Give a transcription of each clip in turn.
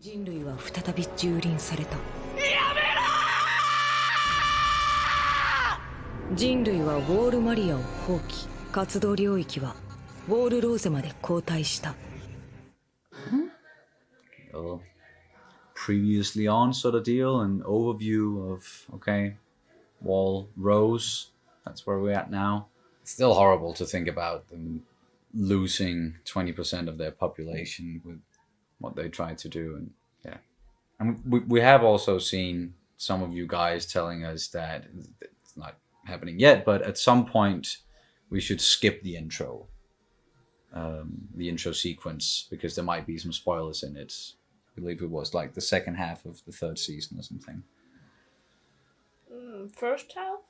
人類は再び蹂躙された。人類はウォールマリアを放棄。活動領域はウォールローゼまで後退した。Previously on sort of deal, an overview of, okay, Wall Rose, that's where we're at now. It's still horrible to think about them losing 20% of their population with what they tried to do. And yeah, and we have also seen some of you guys telling us that it's not happening yet, but at some point we should skip the intro sequence, because there might be some spoilers in it. I believe it was like the second half of the third season or something. First half?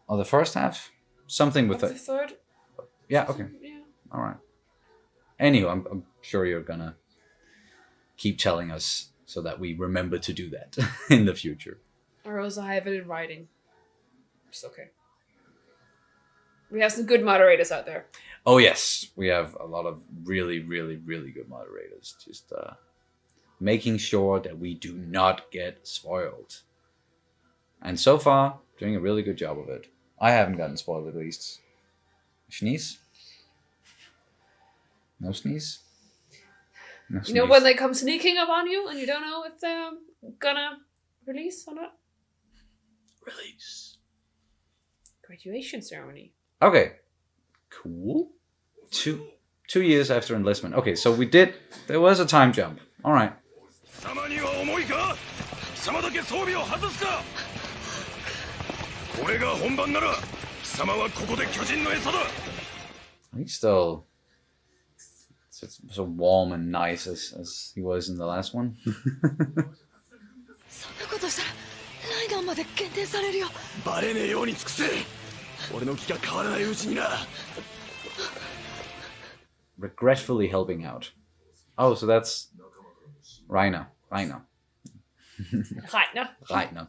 Oh, the first half? Something with the third? Yeah, okay. Yeah. All right. Anyway, I'm sure you're gonna keep telling us so that we remember to do that in the future. Or else I have it in writing. It's okay. We have some good moderators out there. Oh, yes. We have a lot of really, really, really good moderators. Just making sure that we do not get spoiled. And so far, doing a really good job of it. I haven't gotten spoiled, at least. Sneeze? No sneeze? No sneeze. You know when they come sneaking up on you and you don't know if they're gonna release or not? Release. Graduation ceremony. Okay. Cool. Two years after enlistment. Okay, so there was a time jump. All right. He's still so warm and nice as he was in the last one. Regretfully helping out. Oh, so that's Rainer. Rainer.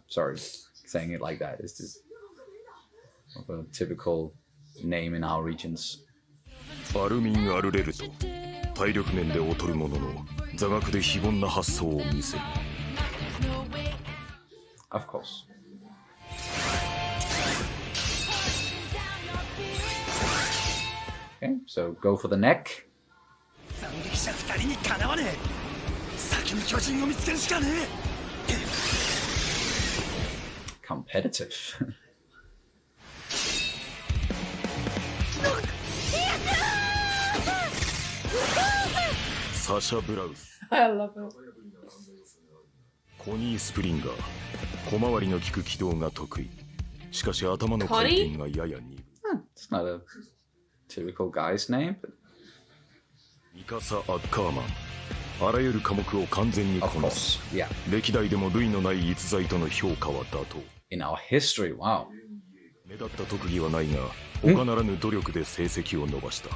Sorry, saying it like that is just a typical name in our regions. Of course. Okay, so go for the neck. Competitive. Sasha Browse. I love it. コニー・スプリンガー。小回りの利く軌道が得意。しかし頭の回転がやや鈍い。It's not a typical guy's name. ミカサ・アッカーマン。あらゆる科目を完全にこなす。Yeah. 歴代でも類のない逸材との評価は妥当。In our history, wow. 目立った特技はないが、他ならぬ努力で成績を伸ばした。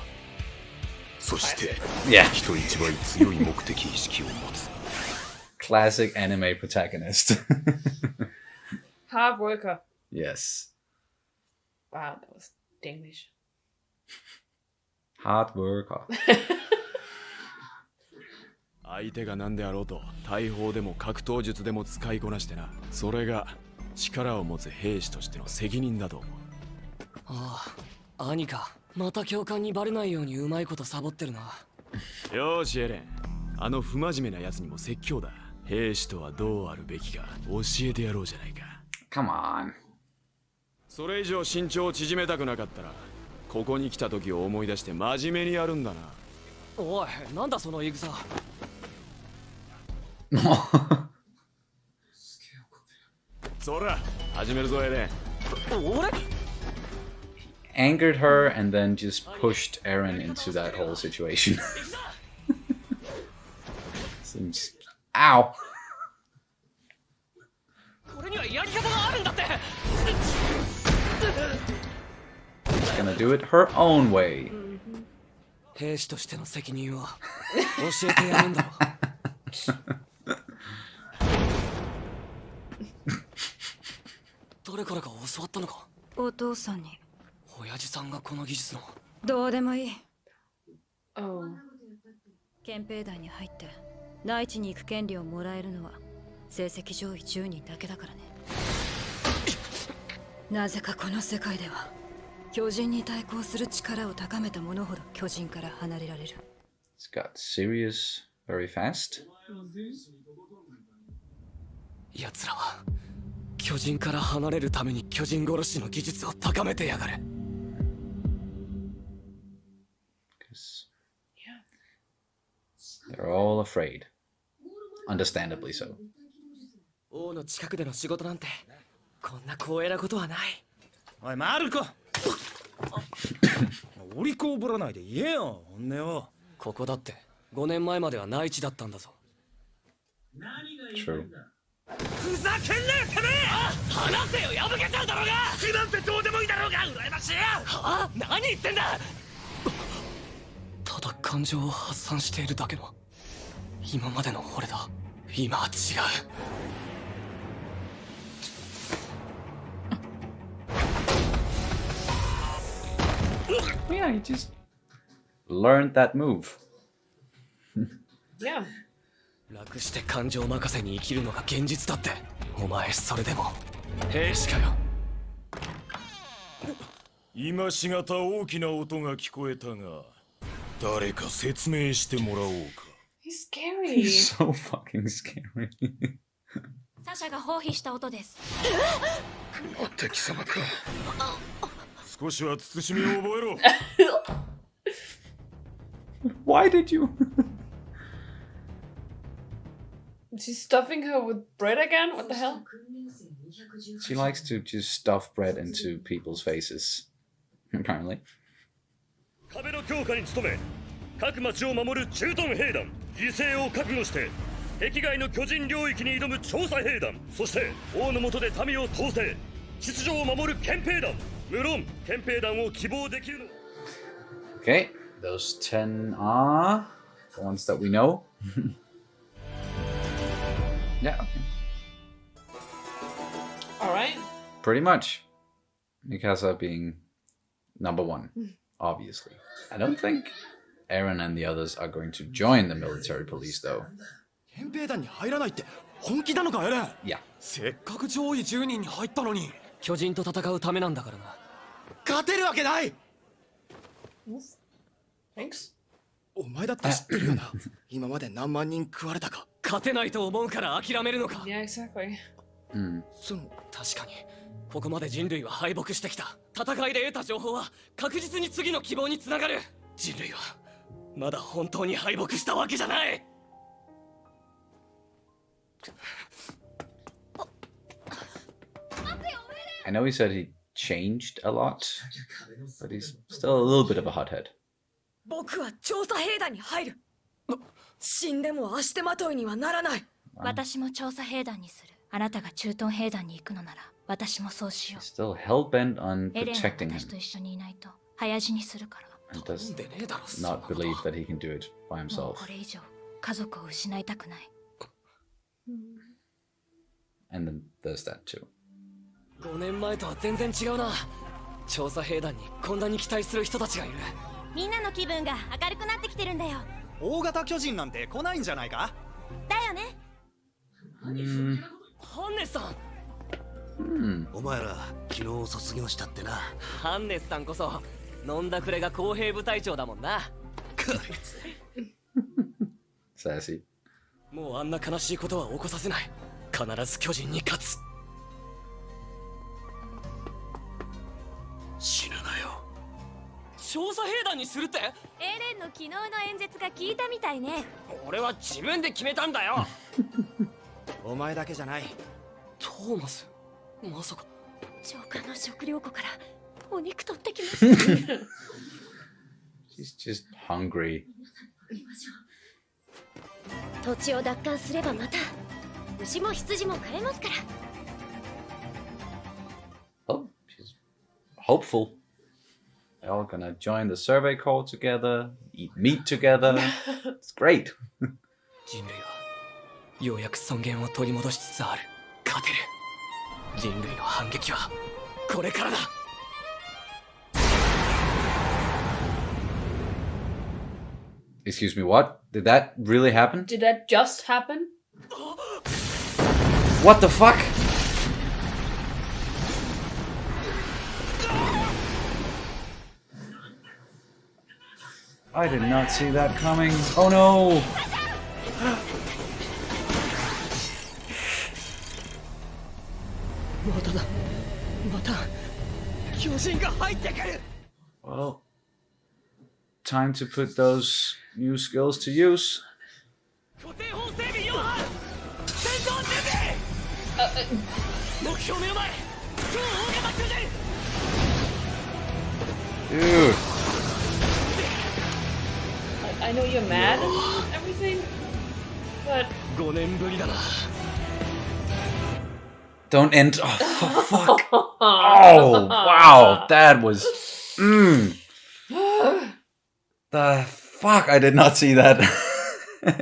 そして、人一倍強い目的意識を持つ。Classic anime protagonist. Hard worker. Yes. Wow, that was Danish. Hard worker. 相手が何であろうと大砲でも格闘術でも使いこなしてな。それが力を持つ兵士としての責任だと思う。ああ、兄か。また教官にバレないようにうまいことサボってるな。よしエレン、あの不真面目な奴にも説教だ。兵士とはどうあるべきか教えてやろうじゃないか。Come on. それ以上身長を縮めたくなかったら、ここに来た時を思い出して真面目にやるんだな。おい、なんだその言い草。そら、始めるぞエレン。俺Angered her and then just pushed Eren into that whole situation. Seems... Ow! She's gonna do it her own way. 兵士としての責任は教えてやるんだろ。どれからか教わったのか。お父さんに。親父さんがこの技術の。どうでもいい。Oh. 憲兵団に入って内地に行く権利をもらえるのは成績上位10人だけだからね。なぜかこの世界では巨人に対抗する力を高めた者ほど巨人から離れられる。 It's got serious very fast. 奴らは巨人から離れるために巨人殺しの技術を高めてやがる。 Because they're all afraid. Understandably so. 王の近くでの仕事なんてこんな光栄なことはない。おいマルコお利口ぶらないで言えよ本音を。ここだって5年前までは内地だったんだぞ。 True. ふざけんなよてめえ。話せよ破けちゃうだろうが。好きなんてどうでもいいだろうが羨ましいよ。はあ、何言ってんだ。ただ感情を発散しているだけの今までの俺だ。今は違う。 Yeah, he just learned that move. Yeah. 楽して感情任せに生きるのが現実だって。お前それでも兵士かよ。今しがた大きな音が聞こえたが、誰か説明してもらおうか。 He's scary. He's so fucking scary. サシャが放棄した音です。敵様か。少しは慎みを覚えろ。Why did you? She's stuffing her with bread again? What the hell? She likes to just stuff bread into people's faces. Apparently. 壁の強化に努め、各町を守る駐屯兵団、犠牲を覚悟して敵外の巨人領域に挑む調査兵団、そして王の下で民を統制、秩序を守る憲兵団。無論憲兵団を希望できるの。 Okay, those 10 are the ones that we know. Yeah, okay. Alright. Pretty much. Mikasa being number one, obviously. I don't think Eren and the others are going to join the military police, though. 憲兵団に入らないって本気なのかエレン。 Yeah. せっかく上位10人に入ったのに。巨人と戦うためなんだからな。勝てるわけない。 Thanks. お前だって知ってるよな。今まで何万人食われたか。勝てないと思うから諦めるのか。 Yeah, exactly. その確かにここまで人類は敗北してきた。戦いで得た情報は確実に次の希望につながる。人類はまだ本当に敗北したわけじゃない。 I know he said he changed a lot, but he's still a little bit of a hothead. 僕は調査兵団に入る。死んでも足手まといにはならない。私も調査兵団にする。あなたが駐屯兵団に行くのなら私もそうしよ He's still hell-bent on う。エレンは protecting 私 him と一緒にいないと早死にするから。 and does んでねえだろ。 not believe that he can do it by もう himself. これ以上家族を失いたくない。 And then there's that too. 5年前とは全然違うな。調査兵団にこんなに期待する人たちがいる。みんなの気分が明るくなってきてるんだよ。大型巨人なんて来ないんじゃないか。だよね。ハンネスさん。お前ら昨日卒業したってな。ハンネスさんこそ飲んだくれが公平部隊長だもんな。Sassy. もうあんな悲しいことは起こさせない。必ず巨人に勝つ。死ぬなよ。調査兵団にするって？エレンの昨日の演説が聞いたみたいね。俺は自分で決めたんだよ。お前だけじゃない。トーマス、まさか。長官の食料庫からお肉取ってきました。 She's just hungry. 土地を奪還すればまた牛も羊も買えますから。 Oh, she's hopeful. They're all gonna join the survey corps together, eat meat together. It's great. 人類はようやく尊厳を取り戻しつつある。勝てる。人類の反撃はこれからだ。Excuse me, what? Did that really happen? Did that just happen? What the fuck? I did not see that coming. Oh no! Well, time to put those new skills to use. Dude. I know you're mad and everything, but... Don't end. Oh, fuck. Oh, wow. That was. The fuck. I did not see that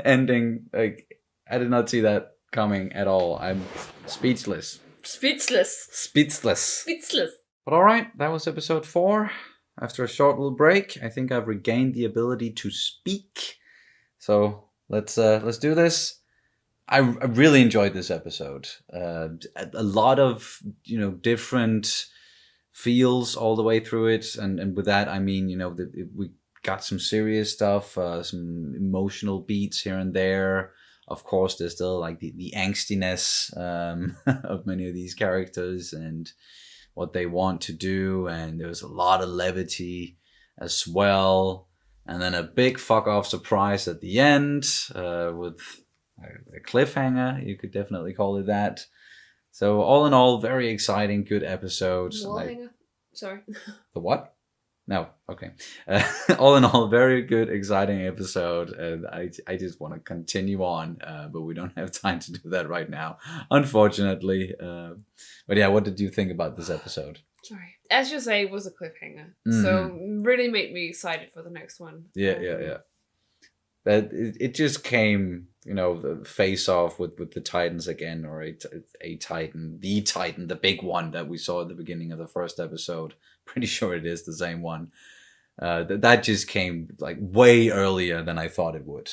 ending. Like, I did not see that coming at all. I'm speechless. Speechless. But alright, that was episode 4. After a short little break, I think I've regained the ability to speak. So let's do this. I really enjoyed this episode. A lot of, different feels all the way through it. And with that, I mean, we got some serious stuff, some emotional beats here and there. Of course, there's still like the angstiness of many of these characters and what they want to do. And there's a lot of levity as well. And then a big fuck off surprise at the end with a cliffhanger, you could definitely call it that. So all in all, very exciting, good episode. Sorry. The what? No, okay. All in all, very good, exciting episode. And I just want to continue on, but we don't have time to do that right now, unfortunately. But yeah, what did you think about this episode? Sorry. As you say, it was a cliffhanger. So really made me excited for the next one. Yeah. But it just came, the face off with the Titans again, or a Titan, the big one that we saw at the beginning of the first episode. Pretty sure it is the same one. That just came like way earlier than I thought it would.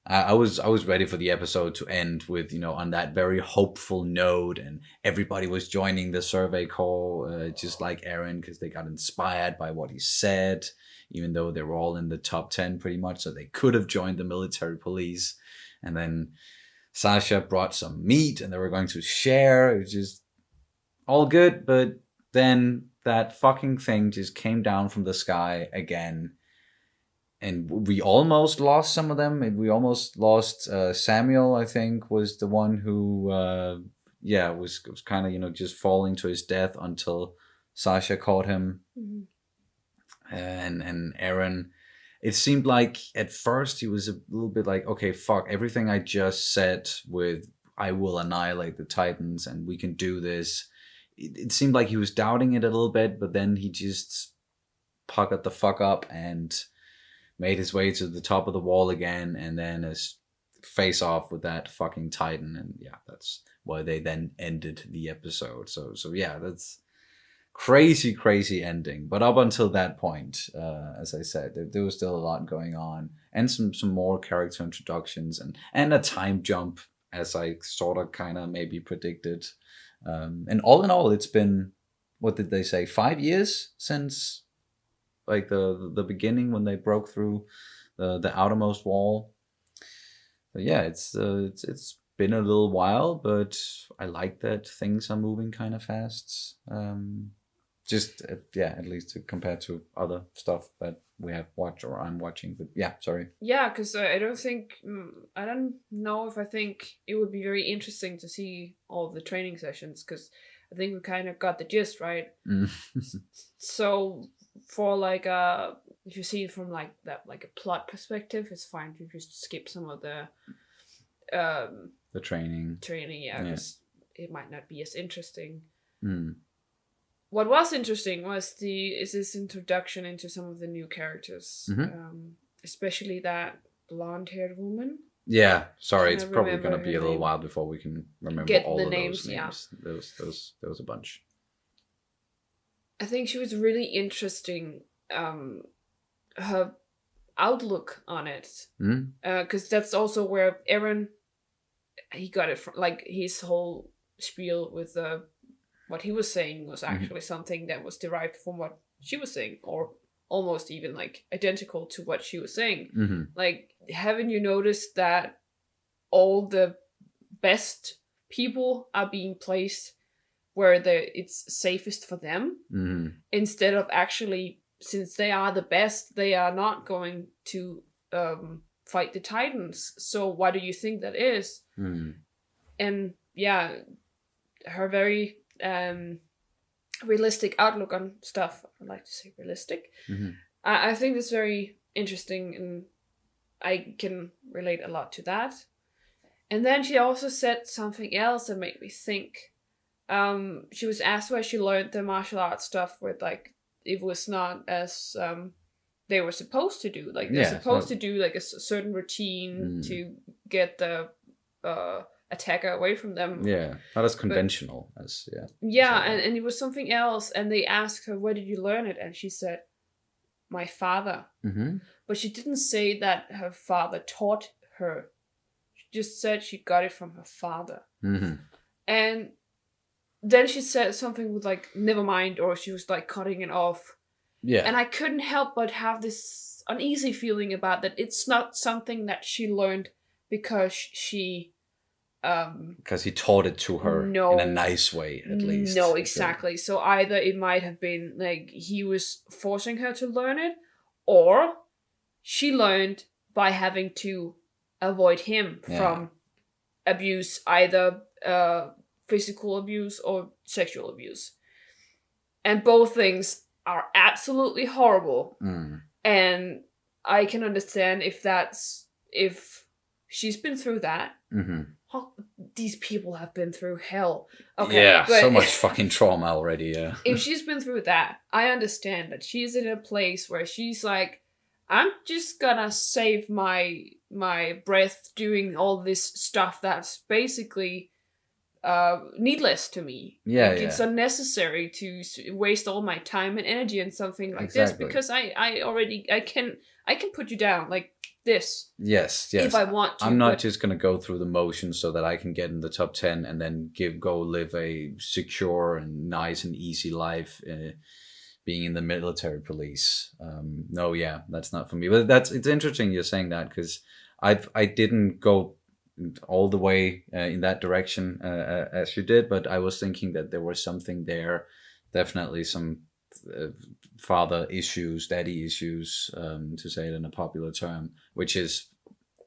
I was ready for the episode to end with, on that very hopeful note, and everybody was joining the survey call, just like Eren, because they got inspired by what he said, even though they were all in the top 10 pretty much, so they could have joined the military police. And then Sasha brought some meat and they were going to share. It was just all good, but then that fucking thing just came down from the sky again. And we almost lost some of them. We almost lost Samuel, I think, was the one who, was kind of, just falling to his death until Sasha caught him. Mm-hmm. And Eren, it seemed like at first he was a little bit like, okay, fuck, everything I just said with I will annihilate the Titans and we can do this. It seemed like he was doubting it a little bit, but then he just puckered the fuck up and made his way to the top of the wall again, and then his face off with that fucking Titan. And yeah, that's why they then ended the episode. So yeah, that's crazy ending. But up until that point, as I said, there was still a lot going on, and some more character introductions and a time jump, as I sort of kind of maybe predicted. And all in all, it's been, what did they say, 5 years since like the beginning when they broke through the outermost wall. But yeah, it's been a little while, but I like that things are moving kind of fast. At least compared to other stuff that we have watched or I'm watching. But yeah, sorry. Yeah, because I don't know if I think it would be very interesting to see all of the training sessions, because I think we kind of got the gist, right? So for like if you see it from like that, like a plot perspective, it's fine to just skip some of the training, because it might not be as interesting. What was interesting was this introduction into some of the new characters, especially that blonde-haired woman. Yeah, sorry, it's probably going to be a little while before we can remember all of those names. Yeah. There was a bunch. I think she was really interesting. I outlook on it. Mm. Because that's also where Eren, he got it from, like, his whole spiel with what he was saying was actually something that was derived from what she was saying, or almost even like identical to what she was saying. Mm-hmm. Like, haven't you noticed that all the best people are being placed where it's safest for them, instead of actually, since they are the best, they are not going to fight the Titans. So why do you think that is? And yeah, her very realistic outlook on stuff. I like to say realistic. I think it's very interesting, and I can relate a lot to that. And then she also said something else that made me think. She was asked where she learned the martial arts stuff, with like, it was not as they were supposed to do. Like, they're supposed to do like a certain routine to get the attacker away from them. Yeah, not as conventional as and it was something else. And they asked her, where did you learn it? And she said, my father. But she didn't say that her father taught her. She just said she got it from her father. And then she said something with like, never mind, or she was like cutting it off. Yeah. And I couldn't help but have this uneasy feeling about that. It's not something that she learned because she because he taught it to her in a nice way, at least. No, exactly. So either it might have been like he was forcing her to learn it, or she learned by having to avoid him from abuse, either physical abuse or sexual abuse. And both things are absolutely horrible. And I can understand if she's been through that. These people have been through hell. Okay, yeah, but so much fucking trauma already, yeah. If she's been through that, I understand that she's in a place where she's like, I'm just gonna save my breath doing all this stuff that's basically needless to me. Yeah, It's unnecessary to waste all my time and energy on something like this, because I can put you down like this. Yes. If I want to. I'm not just gonna go through the motions so that I can get in the top 10 and then go live a secure and nice and easy life, being in the military police. No, that's not for me. But it's interesting you're saying that, because I didn't go all the way in that direction as you did, but I was thinking that there was something there, definitely some father issues, daddy issues, to say it in a popular term, which is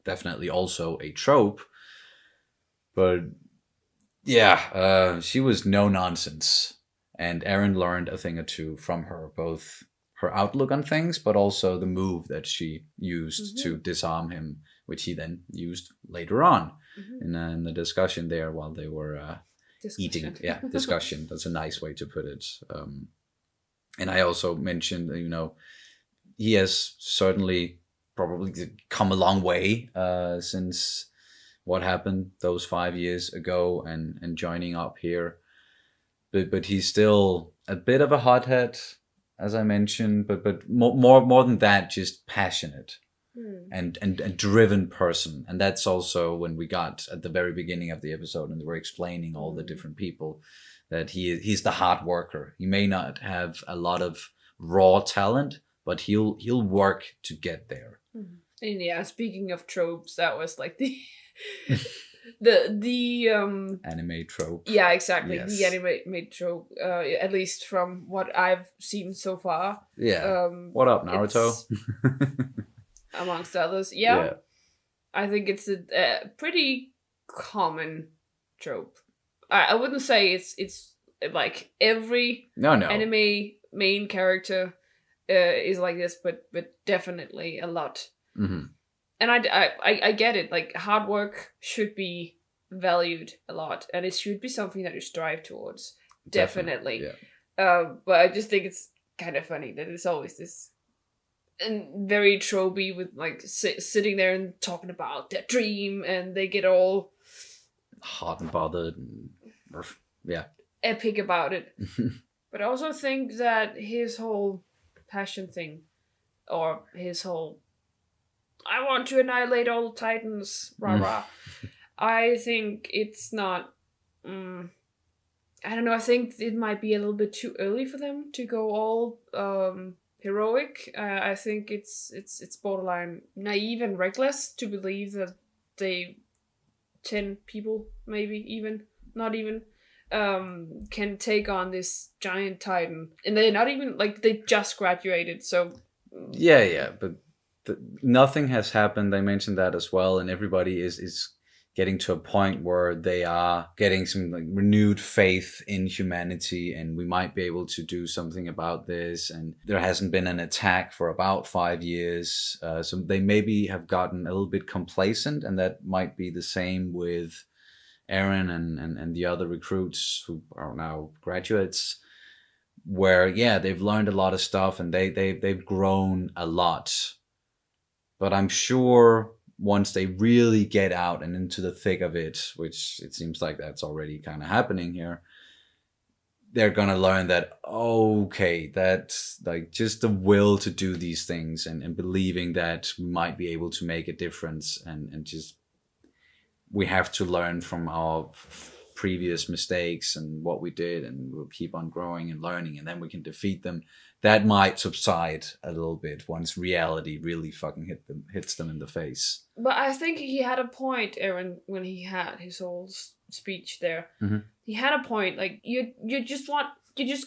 definitely also a trope. But she was no nonsense, and Eren learned a thing or two from her, both her outlook on things, but also the move that she used to disarm him, which he then used later on in the discussion there while they were eating. Yeah, discussion. That's a nice way to put it. And I also mentioned, he has certainly probably come a long way since what happened those 5 years ago and joining up here. But he's still a bit of a hothead, as I mentioned, but more than that, just passionate and driven person. And that's also when we got at the very beginning of the episode and they were explaining all the different people, that he's the hard worker. He may not have a lot of raw talent, but he'll work to get there. And yeah, speaking of tropes, that was like the anime trope. Yeah, exactly. Yes. The anime trope, at least from what I've seen so far. Yeah. What up, Naruto? Amongst others. Yeah. I think it's a pretty common trope. I wouldn't say it's like every anime main character is like this, but definitely a lot. And I get it. Like, hard work should be valued a lot, and it should be something that you strive towards. Definitely. But I just think it's kind of funny that it's always this and very tropey with like sitting there and talking about their dream, and they get all hot and bothered and epic about it. But I also think that his whole passion thing, or his whole I want to annihilate all the Titans, rah rah. I think it's not. I don't know. I think it might be a little bit too early for them to go all heroic. I think it's borderline naive and reckless to believe that 10 people, maybe even not even, can take on this giant Titan, and they're not even like they just graduated. So yeah, but nothing has happened. They mentioned that as well, and everybody is getting to a point where they are getting some like renewed faith in humanity, and we might be able to do something about this. And there hasn't been an attack for about 5 years, so they maybe have gotten a little bit complacent, and that might be the same with Aaron and the other recruits who are now graduates, where they've learned a lot of stuff and they've grown a lot. But I'm sure once they really get out and into the thick of it, which it seems like that's already kind of happening here, they're gonna learn that, okay, that's like just the will to do these things and believing that we might be able to make a difference, and just we have to learn from our previous mistakes and what we did, and we'll keep on growing and learning, and then we can defeat them. That might subside a little bit once reality really fucking hits them in the face. But I think he had a point, Aaron, when he had his whole speech there. Mm-hmm. He had a point. Like you're just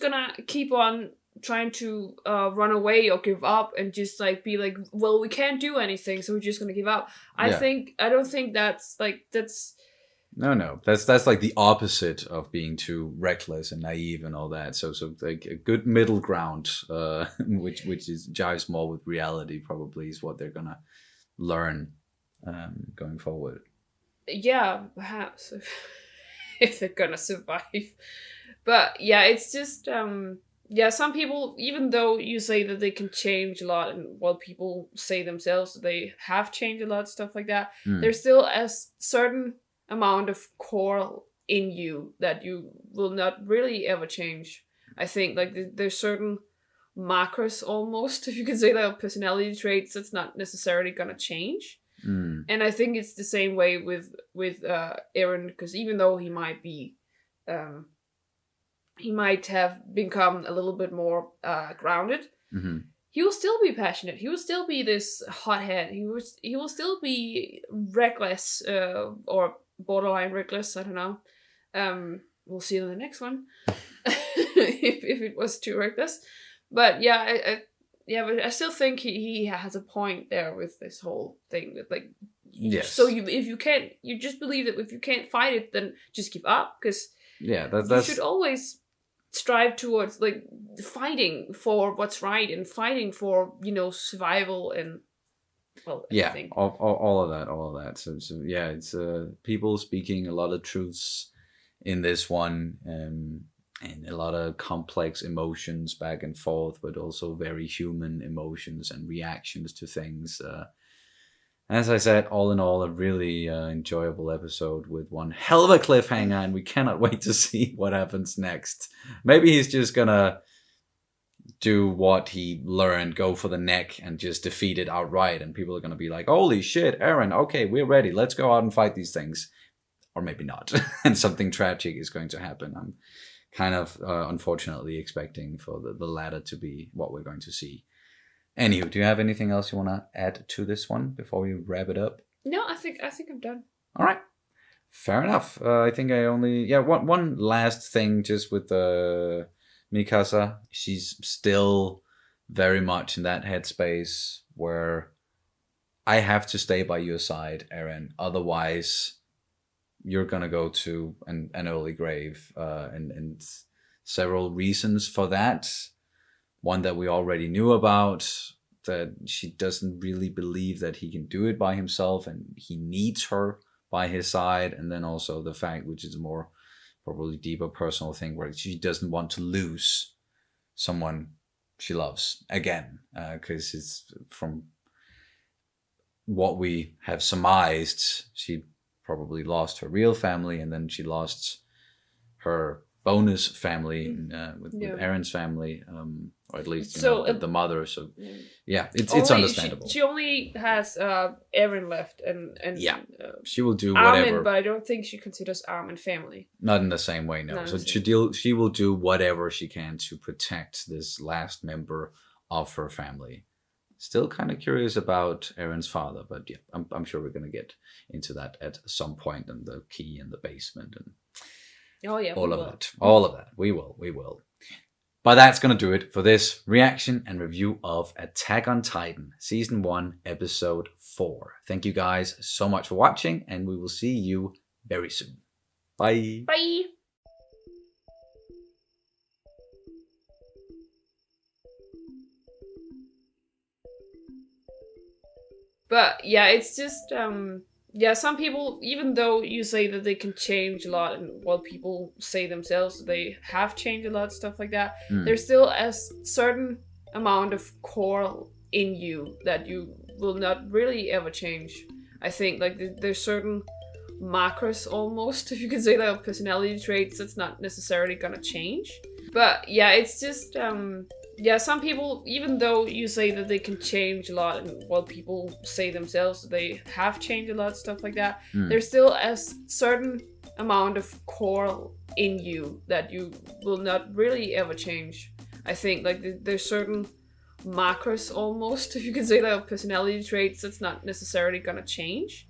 gonna keep on trying to run away or give up and just like be like, well, we can't do anything, so we're just gonna give up. I don't think that's. No, that's like the opposite of being too reckless and naive and all that. So like a good middle ground, which is jives more with reality, probably is what they're gonna learn going forward. Yeah, perhaps if they're gonna survive. But yeah, it's just some people, even though you say that they can change a lot, and people say themselves that they have changed a lot, stuff like that, there's still a certain amount of core in you that you will not really ever change. I think like there's certain markers, almost, if you could say that, personality traits that's not necessarily gonna change. And I think it's the same way with Aaron, because even though he might be he might have become a little bit more grounded, he will still be passionate. He will still be this hothead. He will still be reckless, or borderline reckless. I don't know. We'll see in the next one if it was too reckless. But but I still think he has a point there with this whole thing that like. Yes. So you just believe that if you can't fight it, then just give up, because that's you should always strive towards like fighting for what's right and fighting for survival and everything. all of that. So it's people speaking a lot of truths in this one, and a lot of complex emotions back and forth, but also very human emotions and reactions to things. As I said, all in all, a really enjoyable episode with one hell of a cliffhanger, and we cannot wait to see what happens next. Maybe he's just gonna do what he learned, go for the neck, and just defeat it outright, and people are gonna be like, holy shit, Aaron, okay, we're ready, let's go out and fight these things. Or maybe not, and something tragic is going to happen. I'm kind of unfortunately expecting for the latter to be what we're going to see. Anywho, do you have anything else you want to add to this one before we wrap it up? No, I think I'm done. All right, fair enough. I think I only one last thing just with Mikasa. She's still very much in that headspace where I have to stay by your side, Eren. Otherwise, you're gonna go to an early grave, and several reasons for that. One that we already knew about, that she doesn't really believe that he can do it by himself and he needs her by his side. And then also the fact, which is a more probably deeper personal thing, where she doesn't want to lose someone she loves again, because it's from what we have surmised, she probably lost her real family, and then she lost her bonus family with Aaron's family, or at least the mother. So yeah, it's understandable. She only has Aaron left, and she will do Armin, whatever. but I don't think she considers Armin family. Not in the same way, no. So she will do whatever she can to protect this last member of her family. Still kind of curious about Aaron's father, but yeah, I'm sure we're gonna get into that at some point, and the key in the basement and all of that. We will. But that's gonna do it for this reaction and review of Attack on Titan Season 1 Episode 4. Thank you guys so much for watching, and we will see you very soon. Bye. Bye. But yeah, it's just some people, even though you say that they can change a lot, and people say themselves that they have changed a lot, stuff like that, there's still a certain amount of core in you that you will not really ever change. I think like there's certain macros, almost, if you could say that, personality traits that's not necessarily gonna change. But yeah, it's just some people, even though you say that they can change a lot, and people say themselves that they have changed a lot, stuff like that, there's still a certain amount of core in you that you will not really ever change. I think like there's certain macros, almost, if you could say that, personality traits that's not necessarily gonna change.